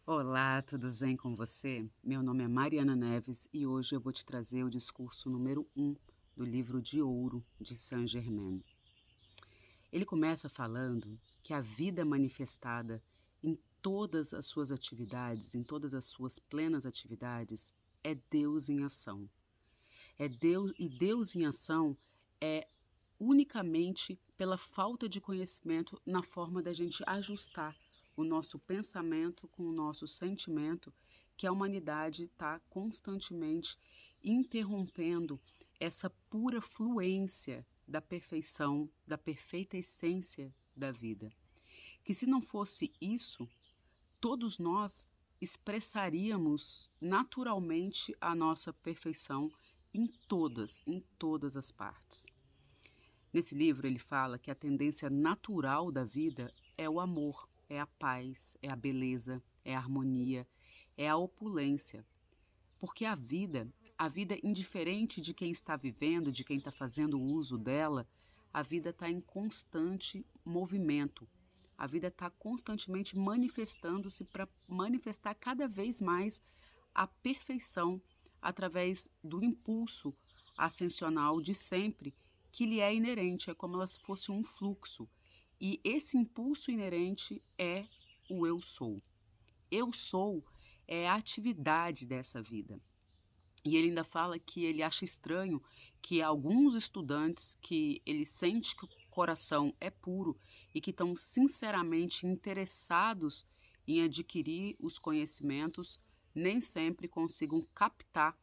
Olá, tudo bem com você? Meu nome é Mariana Neves e hoje eu vou te trazer o discurso número 1 do livro de ouro de Saint-Germain. Ele começa falando que a vida manifestada em todas as suas atividades, em todas as suas plenas atividades, é Deus em ação. É Deus, e Deus em ação é unicamente pela falta de conhecimento na forma da gente ajustar o nosso pensamento com o nosso sentimento, que a humanidade está constantemente interrompendo essa pura fluência da perfeição, da perfeita essência da vida. Que se não fosse isso, todos nós expressaríamos naturalmente a nossa perfeição em todas as partes. Nesse livro ele fala que a tendência natural da vida é o amor, é a paz, é a beleza, é a harmonia, é a opulência. Porque a vida indiferente de quem está vivendo, de quem está fazendo uso dela, a vida está em constante movimento. A vida está constantemente manifestando-se para manifestar cada vez mais a perfeição através do impulso ascensional de sempre que lhe é inerente, é como ela fosse um fluxo. E esse impulso inerente é o eu sou. Eu sou é a atividade dessa vida. E ele ainda fala que ele acha estranho que alguns estudantes que ele sente que o coração é puro e que estão sinceramente interessados em adquirir os conhecimentos, nem sempre consigam captar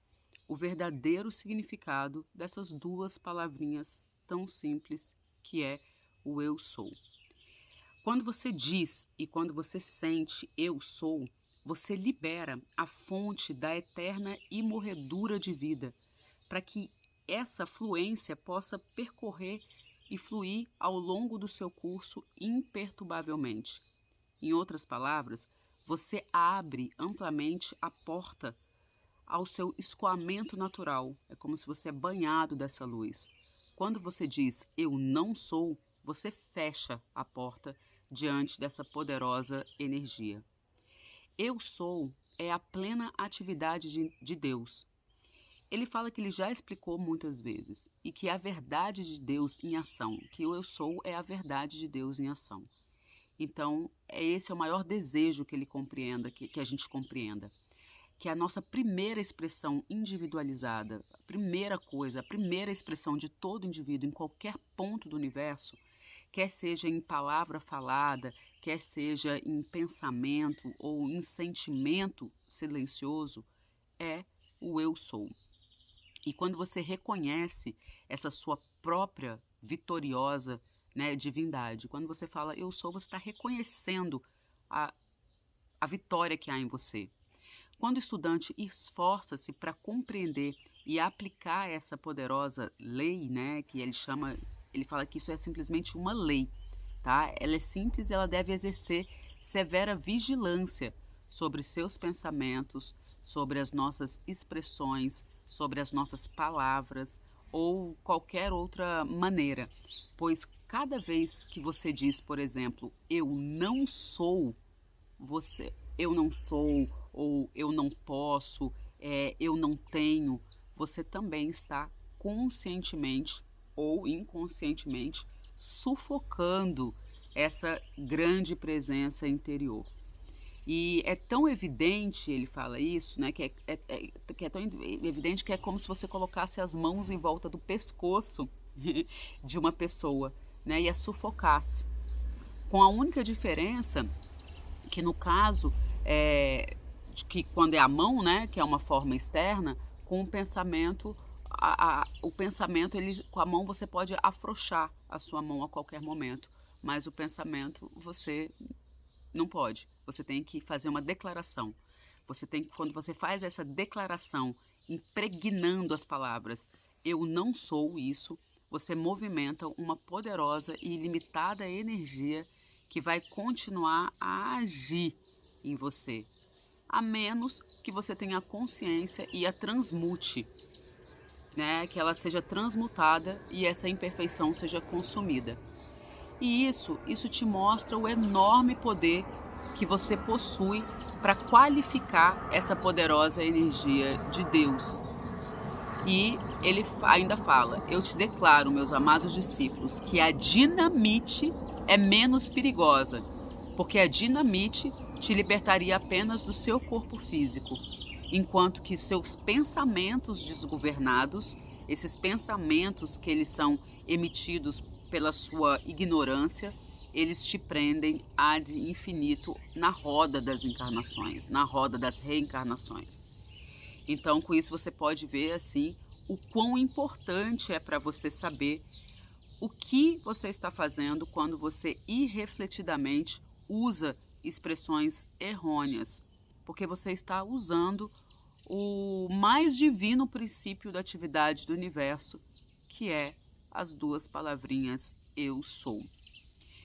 o verdadeiro significado dessas duas palavrinhas tão simples que é o eu sou. Quando você diz e quando você sente eu sou, você libera a fonte da eterna imorredura de vida, para que essa fluência possa percorrer e fluir ao longo do seu curso imperturbavelmente. Em outras palavras, você abre amplamente a porta ao seu escoamento natural. É como se você é banhado dessa luz. Quando você diz eu não sou, você fecha a porta diante dessa poderosa energia. Eu sou é a plena atividade de Deus. Ele fala que ele já explicou muitas vezes e que a verdade de Deus em ação, que o eu sou é a verdade de Deus em ação. Então, esse é o maior desejo que ele compreenda, que a gente compreenda. Que a nossa primeira expressão individualizada, a primeira coisa, a primeira expressão de todo indivíduo em qualquer ponto do universo, quer seja em palavra falada, quer seja em pensamento ou em sentimento silencioso, é o eu sou. E quando você reconhece essa sua própria vitoriosa, divindade, quando você fala eu sou, você está reconhecendo a, a vitória que há em você. Quando o estudante esforça-se para compreender e aplicar essa poderosa lei, que ele fala que isso é simplesmente uma lei, tá? Ela é simples e ela deve exercer severa vigilância sobre seus pensamentos, sobre as nossas expressões, sobre as nossas palavras ou qualquer outra maneira. Pois cada vez que você diz, por exemplo, eu não sou, eu não sou, ou eu não posso, eu não tenho, você também está conscientemente ou inconscientemente sufocando essa grande presença interior. E é tão evidente, ele fala isso, que é tão evidente que é como se você colocasse as mãos em volta do pescoço de uma pessoa, e a sufocasse. Com a única diferença que no caso que quando é a mão, que é uma forma externa, com o pensamento, o pensamento, com a mão você pode afrouxar a sua mão a qualquer momento, mas o pensamento você não pode. Você tem que fazer uma declaração. Quando você faz essa declaração, impregnando as palavras, eu não sou isso, você movimenta uma poderosa e ilimitada energia que vai continuar a agir em você, a menos que você tenha a consciência e a transmute, que ela seja transmutada e essa imperfeição seja consumida. E isso te mostra o enorme poder que você possui para qualificar essa poderosa energia de Deus. E ele ainda fala: eu te declaro, meus amados discípulos, que a dinamite é menos perigosa, porque a dinamite te libertaria apenas do seu corpo físico, enquanto que seus pensamentos desgovernados, esses pensamentos que eles são emitidos pela sua ignorância, eles te prendem ad infinito na roda das encarnações, na roda das reencarnações. Então, com isso você pode ver assim o quão importante é para você saber o que você está fazendo quando você irrefletidamente usa expressões errôneas, porque você está usando o mais divino princípio da atividade do universo, que é as duas palavrinhas eu sou.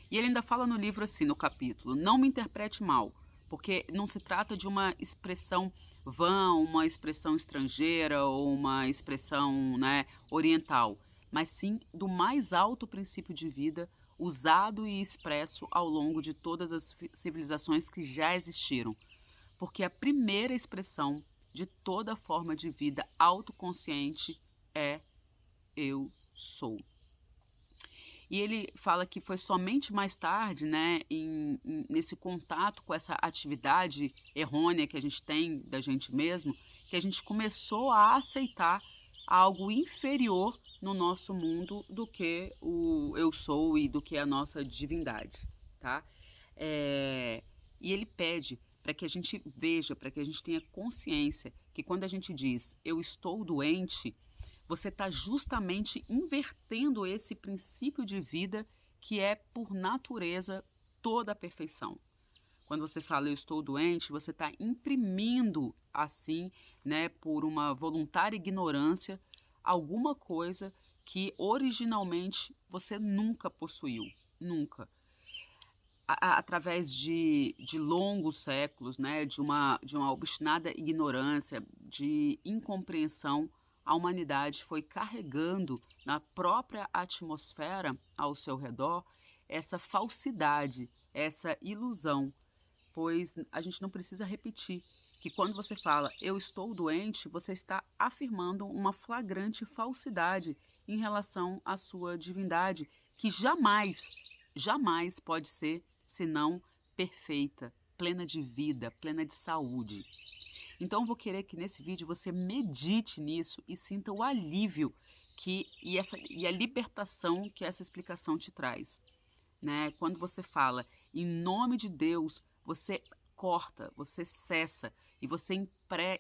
E ele ainda fala no livro assim, no capítulo: não me interprete mal, porque não se trata de uma expressão vã, uma expressão estrangeira ou uma expressão, né, oriental, mas sim do mais alto princípio de vida usado e expresso ao longo de todas as civilizações que já existiram. Porque a primeira expressão de toda forma de vida autoconsciente é eu sou. E ele fala que foi somente mais tarde, né, nesse contato com essa atividade errônea que a gente tem da gente mesmo, que a gente começou a aceitar algo inferior no nosso mundo do que o eu sou e do que a nossa divindade, tá? E ele pede para que a gente veja, para que a gente tenha consciência que quando a gente diz eu estou doente, você está justamente invertendo esse princípio de vida que é, por natureza, toda a perfeição. Quando você fala eu estou doente, você está imprimindo, assim, né, por uma voluntária ignorância, alguma coisa que originalmente você nunca possuiu, nunca. Através de longos séculos, né, de uma obstinada ignorância, de incompreensão, a humanidade foi carregando na própria atmosfera ao seu redor essa falsidade, essa ilusão, pois a gente não precisa repetir que quando você fala eu estou doente, você está afirmando uma flagrante falsidade em relação à sua divindade, que jamais, jamais pode ser senão perfeita, plena de vida, plena de saúde. Então, vou querer que nesse vídeo você medite nisso e sinta o alívio e a libertação que essa explicação te traz, né? Quando você fala em nome de Deus, você corta, você cessa e você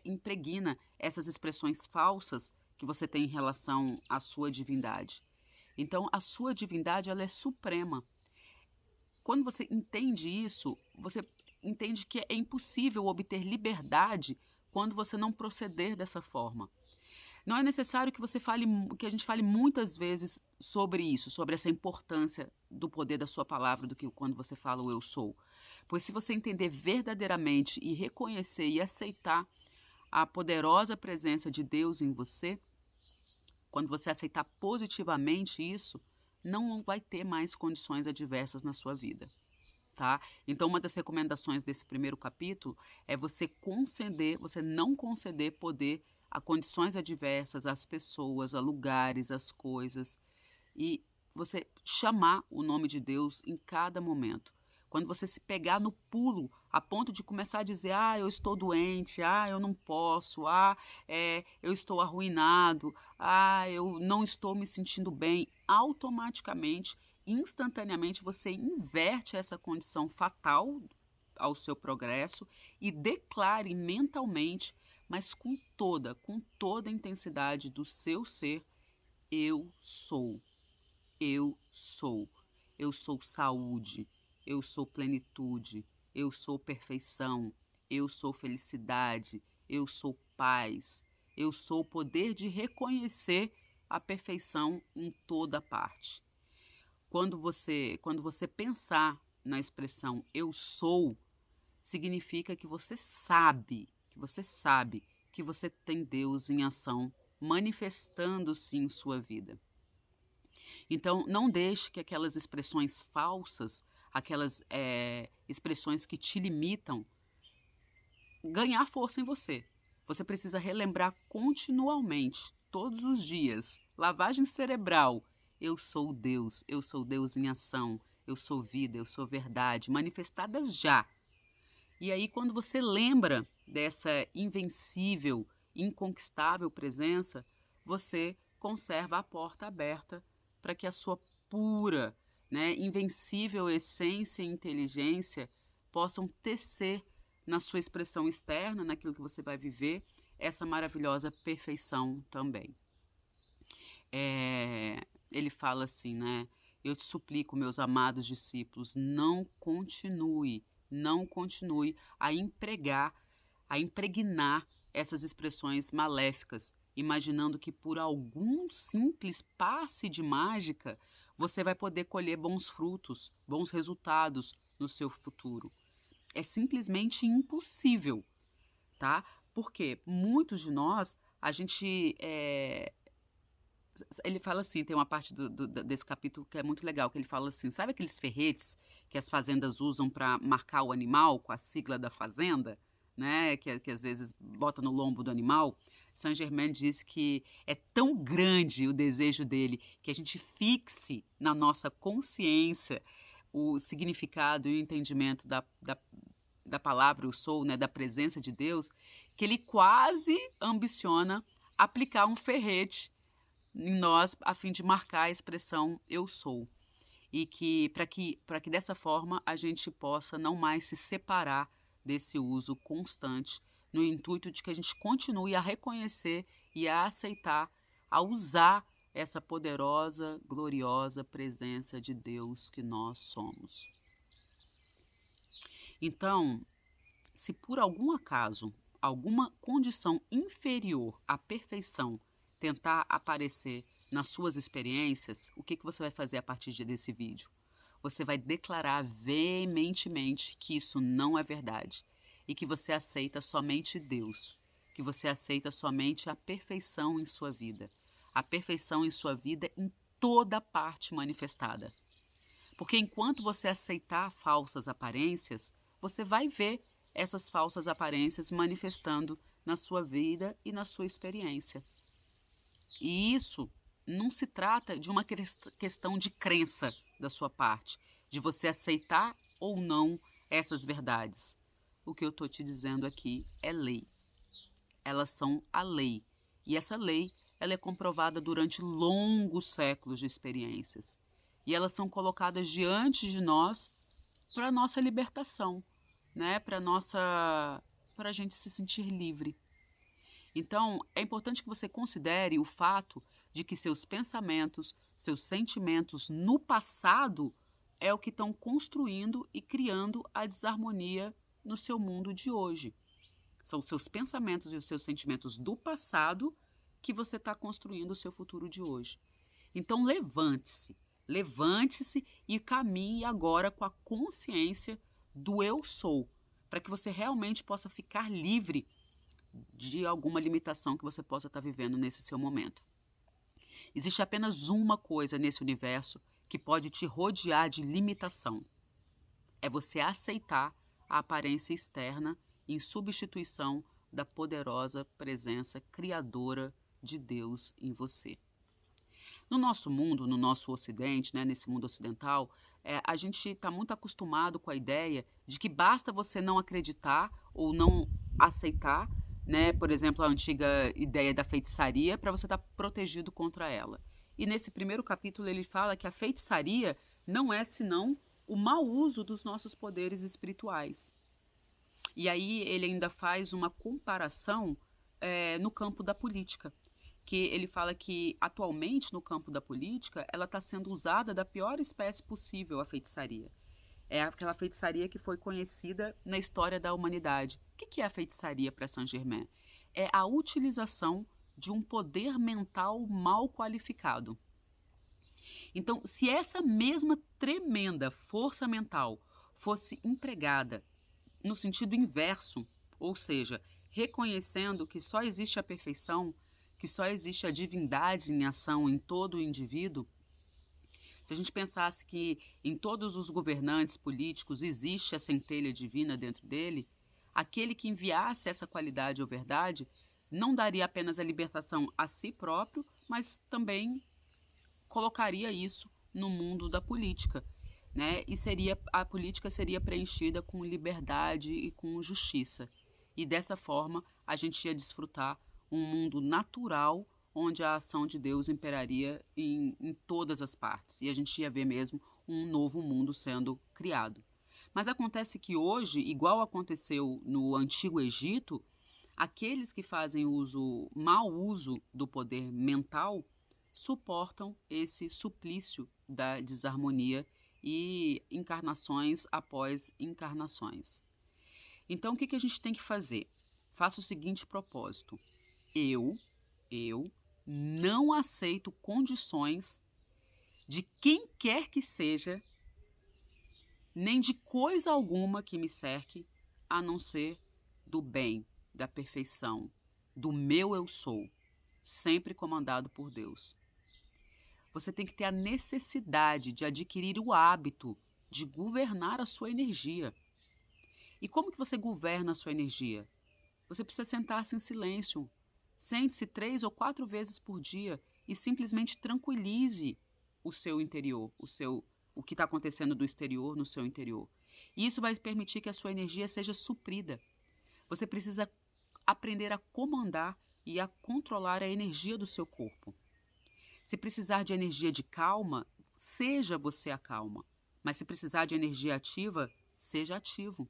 impregna essas expressões falsas que você tem em relação à sua divindade. Então, a sua divindade, ela é suprema. Quando você entende isso, você entende que é impossível obter liberdade quando você não proceder dessa forma. Não é necessário que a gente fale muitas vezes sobre isso, sobre essa importância do poder da sua palavra, do que quando você fala o eu sou. Pois se você entender verdadeiramente e reconhecer e aceitar a poderosa presença de Deus em você, quando você aceitar positivamente isso, não vai ter mais condições adversas na sua vida, tá? Então, uma das recomendações desse primeiro capítulo é você não conceder poder a condições adversas, às pessoas, a lugares, às coisas, e você chamar o nome de Deus em cada momento. Quando você se pegar no pulo, a ponto de começar a dizer, eu estou doente, eu não posso, eu estou arruinado, eu não estou me sentindo bem, automaticamente, instantaneamente, você inverte essa condição fatal ao seu progresso e declare mentalmente, mas com toda a intensidade do seu ser, eu sou, eu sou, eu sou saúde, eu sou plenitude, eu sou perfeição, eu sou felicidade, eu sou paz, eu sou o poder de reconhecer a perfeição em toda parte. Quando você pensar na expressão eu sou, significa que você sabe que você tem Deus em ação, manifestando-se em sua vida. Então, não deixe que aquelas expressões falsas aquelas expressões que te limitam, ganhar força em você. Você precisa relembrar continuamente, todos os dias. Lavagem cerebral. Eu sou Deus em ação, eu sou vida, eu sou verdade, manifestadas já. E aí, quando você lembra dessa invencível, inconquistável presença, você conserva a porta aberta para que a sua pura, invencível essência e inteligência possam tecer na sua expressão externa, naquilo que você vai viver, essa maravilhosa perfeição também. Ele fala assim, eu te suplico, meus amados discípulos, não continue a impregnar essas expressões maléficas, imaginando que por algum simples passe de mágica você vai poder colher bons frutos, bons resultados no seu futuro. É simplesmente impossível, tá? Porque muitos de nós, ele fala assim, tem uma parte desse capítulo que é muito legal, que ele fala assim, sabe aqueles ferretes que as fazendas usam para marcar o animal com a sigla da fazenda, que às vezes bota no lombo do animal? Saint-Germain diz que é tão grande o desejo dele que a gente fixe na nossa consciência o significado e o entendimento da palavra eu sou, da presença de Deus, que ele quase ambiciona aplicar um ferrete em nós a fim de marcar a expressão eu sou. E que para que dessa forma a gente possa não mais se separar desse uso constante, no intuito de que a gente continue a reconhecer e a aceitar, a usar essa poderosa, gloriosa presença de Deus que nós somos. Então, se por algum acaso, alguma condição inferior à perfeição tentar aparecer nas suas experiências, o que você vai fazer a partir desse vídeo? Você vai declarar veementemente que isso não é verdade e que você aceita somente Deus, que você aceita somente a perfeição em sua vida, a perfeição em sua vida em toda parte manifestada. Porque enquanto você aceitar falsas aparências, você vai ver essas falsas aparências manifestando na sua vida e na sua experiência. E isso não se trata de uma questão de crença da sua parte, de você aceitar ou não essas verdades. O que eu estou te dizendo aqui é lei. Elas são a lei. E essa lei, ela é comprovada durante longos séculos de experiências. E elas são colocadas diante de nós para a nossa libertação, para a gente se sentir livre. Então, é importante que você considere o fato de que seus pensamentos, seus sentimentos no passado é o que estão construindo e criando a desarmonia no seu mundo de hoje. São os seus pensamentos e os seus sentimentos do passado que você está construindo o seu futuro de hoje. Então, levante-se e caminhe agora com a consciência do eu sou, para que você realmente possa ficar livre de alguma limitação que você possa estar vivendo nesse seu momento. Existe apenas uma coisa nesse universo que pode te rodear de limitação. É você aceitar a aparência externa em substituição da poderosa presença criadora de Deus em você. No nosso mundo, no nosso ocidente, nesse mundo ocidental, a gente está muito acostumado com a ideia de que basta você não acreditar ou não aceitar, por exemplo, a antiga ideia da feitiçaria, para você estar protegido contra ela. E nesse primeiro capítulo ele fala que a feitiçaria não é senão o mau uso dos nossos poderes espirituais. E aí ele ainda faz uma comparação no campo da política, que ele fala que atualmente no campo da política ela está sendo usada da pior espécie possível, a feitiçaria. É aquela feitiçaria que foi conhecida na história da humanidade. O que é a feitiçaria para Saint-Germain? É a utilização de um poder mental mal qualificado. Então, se essa mesma tremenda força mental fosse empregada no sentido inverso, ou seja, reconhecendo que só existe a perfeição, que só existe a divindade em ação em todo o indivíduo, Se a gente pensasse que em todos os governantes políticos existe a centelha divina dentro dele, aquele que enviasse essa qualidade ou verdade não daria apenas a libertação a si próprio, mas também colocaria isso no mundo da política, né? E a política seria preenchida com liberdade e com justiça. E dessa forma a gente ia desfrutar um mundo natural onde a ação de Deus imperaria em todas as partes. E a gente ia ver mesmo um novo mundo sendo criado. Mas acontece que hoje, igual aconteceu no Antigo Egito, aqueles que fazem mau uso do poder mental suportam esse suplício da desarmonia e encarnações após encarnações. Então, o que a gente tem que fazer? Faça o seguinte propósito. Eu não aceito condições de quem quer que seja, nem de coisa alguma que me cerque, a não ser do bem, da perfeição, do meu eu sou, sempre comandado por Deus. Você tem que ter a necessidade de adquirir o hábito de governar a sua energia. E como que você governa a sua energia? Você precisa sentar-se em silêncio. Sente-se 3 ou 4 vezes por dia e simplesmente tranquilize o seu interior, o que está acontecendo do exterior no seu interior. E isso vai permitir que a sua energia seja suprida. Você precisa aprender a comandar e a controlar a energia do seu corpo. Se precisar de energia de calma, seja você a calma. Mas se precisar de energia ativa, seja ativo.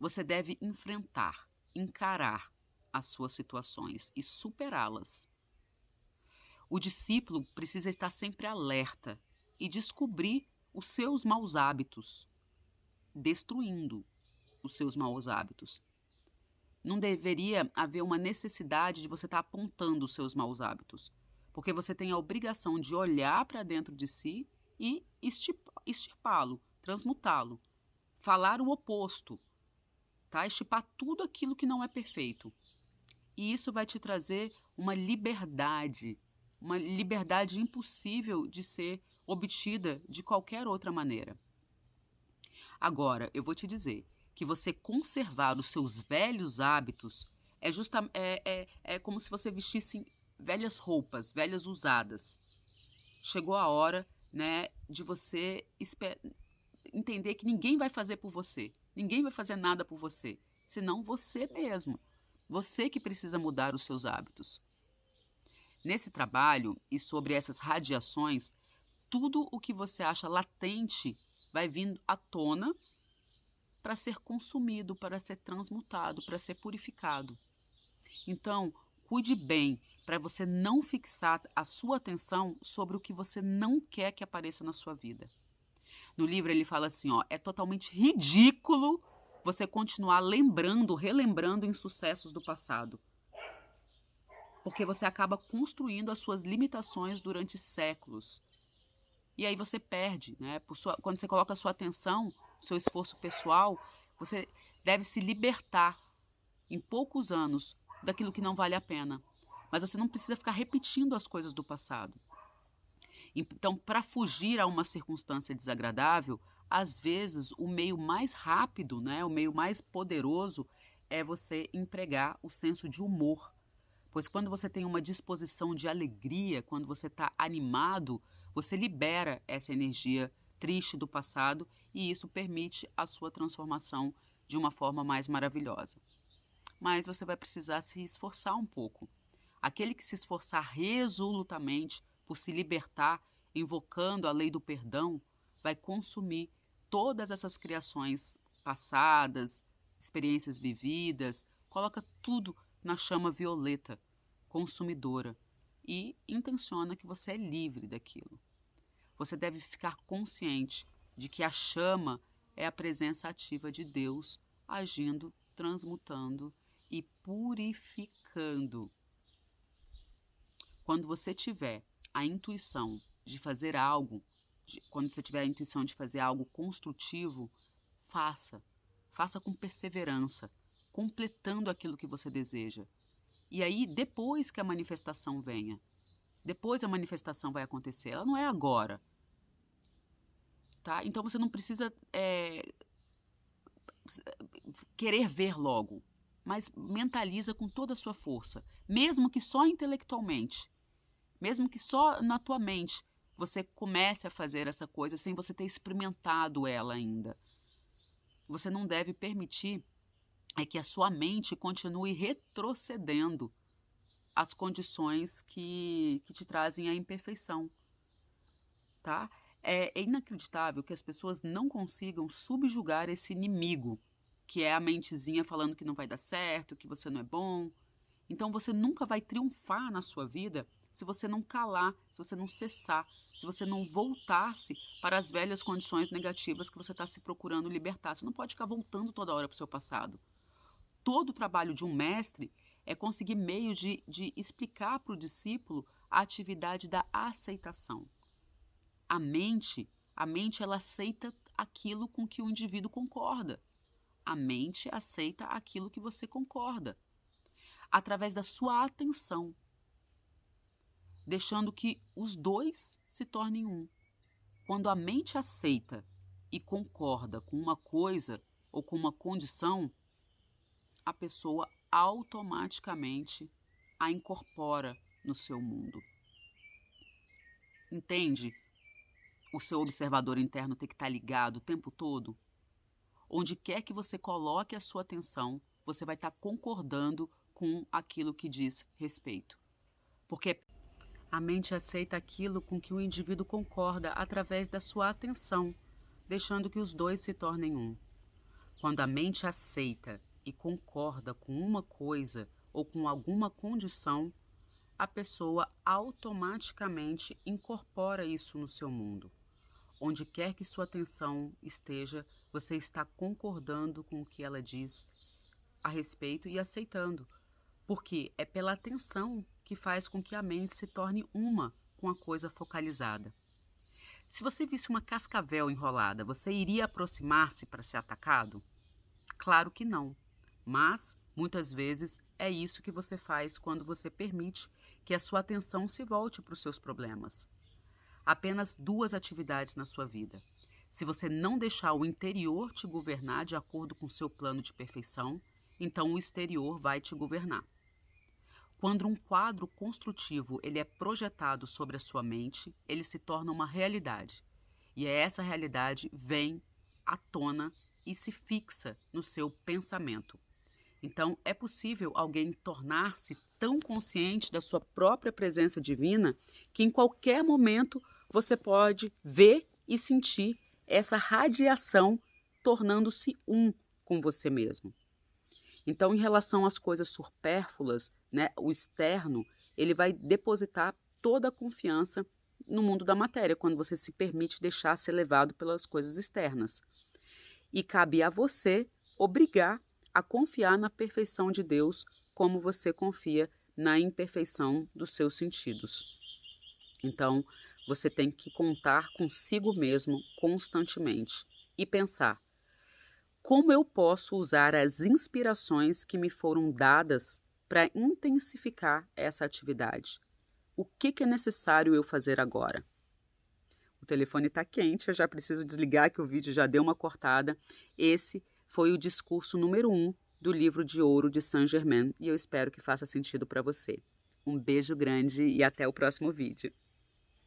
Você deve enfrentar, encarar as suas situações e superá-las. O discípulo precisa estar sempre alerta e descobrir os seus maus hábitos, destruindo os seus maus hábitos. Não deveria haver uma necessidade de você estar apontando os seus maus hábitos, porque você tem a obrigação de olhar para dentro de si e extirpá-lo, transmutá-lo, falar o oposto, tá? Extirpar tudo aquilo que não é perfeito. E isso vai te trazer uma liberdade impossível de ser obtida de qualquer outra maneira. Agora, eu vou te dizer que você conservar os seus velhos hábitos é como se você vestisse velhas roupas, velhas usadas. Chegou a hora, né, de você entender que ninguém vai fazer por você, ninguém vai fazer nada por você, senão você mesmo. Você que precisa mudar os seus hábitos. Nesse trabalho e sobre essas radiações, tudo o que você acha latente vai vindo à tona para ser consumido, para ser transmutado, para ser purificado. Então, cuide bem para você não fixar a sua atenção sobre o que você não quer que apareça na sua vida. No livro ele fala assim, é totalmente ridículo você continuar relembrando insucessos do passado. Porque você acaba construindo as suas limitações durante séculos. E aí você perde, né? Quando você coloca a sua atenção, o seu esforço pessoal, você deve se libertar em poucos anos daquilo que não vale a pena. Mas você não precisa ficar repetindo as coisas do passado. Então, para fugir a uma circunstância desagradável, às vezes o meio mais rápido, né, o meio mais poderoso é você empregar o senso de humor. Pois quando você tem uma disposição de alegria, quando você está animado, você libera essa energia triste do passado e isso permite a sua transformação de uma forma mais maravilhosa. Mas você vai precisar se esforçar um pouco. Aquele que se esforçar resolutamente por se libertar, invocando a lei do perdão, vai consumir todas essas criações passadas, experiências vividas, coloca tudo na chama violeta, consumidora, e intenciona que você é livre daquilo. Você deve ficar consciente de que a chama é a presença ativa de Deus agindo, transmutando e purificando. Quando você tiver a intuição de fazer algo, quando você tiver a intuição de fazer algo construtivo, faça. Faça com perseverança, completando aquilo que você deseja. E aí, depois que a manifestação venha, Depois a manifestação vai acontecer, ela não é agora, tá? Então você não precisa querer ver logo, mas mentaliza com toda a sua força, mesmo que só intelectualmente, mesmo que só na tua mente você comece a fazer essa coisa sem você ter experimentado ela ainda. Você não deve permitir que a sua mente continue retrocedendo as condições que te trazem a imperfeição, tá? É inacreditável que as pessoas não consigam subjugar esse inimigo, que é a mentezinha falando que não vai dar certo, que você não é bom. Então você nunca vai triunfar na sua vida se você não calar, se você não cessar, se você não voltar-se para as velhas condições negativas que você está se procurando libertar. Você não pode ficar voltando toda hora para o seu passado. Todo o trabalho de um mestre é conseguir meio de explicar para o discípulo a atividade da aceitação. A mente ela aceita aquilo com que o indivíduo concorda. A mente aceita aquilo que você concorda. Através da sua atenção, deixando que os dois se tornem um. Quando a mente aceita e concorda com uma coisa ou com uma condição, a pessoa automaticamente a incorpora no seu mundo. Entende? O seu observador interno tem que estar ligado o tempo todo. Onde quer que você coloque a sua atenção, você vai estar concordando com aquilo que diz respeito. Porque a mente aceita aquilo com que o indivíduo concorda através da sua atenção, deixando que os dois se tornem um. Quando a mente aceita e concorda com uma coisa ou com alguma condição, a pessoa automaticamente incorpora isso no seu mundo. Onde quer que sua atenção esteja, você está concordando com o que ela diz a respeito e aceitando. Porque é pela atenção que faz com que a mente se torne uma com a coisa focalizada. Se você visse uma cascavel enrolada, você iria aproximar-se para ser atacado? Claro que não. Mas, muitas vezes, é isso que você faz quando você permite que a sua atenção se volte para os seus problemas. Apenas duas atividades na sua vida. Se você não deixar o interior te governar de acordo com o seu plano de perfeição, então o exterior vai te governar. Quando um quadro construtivo ele é projetado sobre a sua mente, ele se torna uma realidade. E essa realidade vem à tona e se fixa no seu pensamento. Então, é possível alguém tornar-se tão consciente da sua própria presença divina que em qualquer momento você pode ver e sentir essa radiação tornando-se um com você mesmo. Então, em relação às coisas supérfluas, né, o externo, ele vai depositar toda a confiança no mundo da matéria, quando você se permite deixar ser levado pelas coisas externas. E cabe a você obrigar a confiar na perfeição de Deus, como você confia na imperfeição dos seus sentidos. Então, você tem que contar consigo mesmo constantemente e pensar: como eu posso usar as inspirações que me foram dadas para intensificar essa atividade? O que é necessário eu fazer agora? O telefone está quente, eu já preciso desligar que o vídeo já deu uma cortada. Esse foi o discurso número 1 do livro de ouro de Saint-Germain e eu espero que faça sentido para você. Um beijo grande e até o próximo vídeo.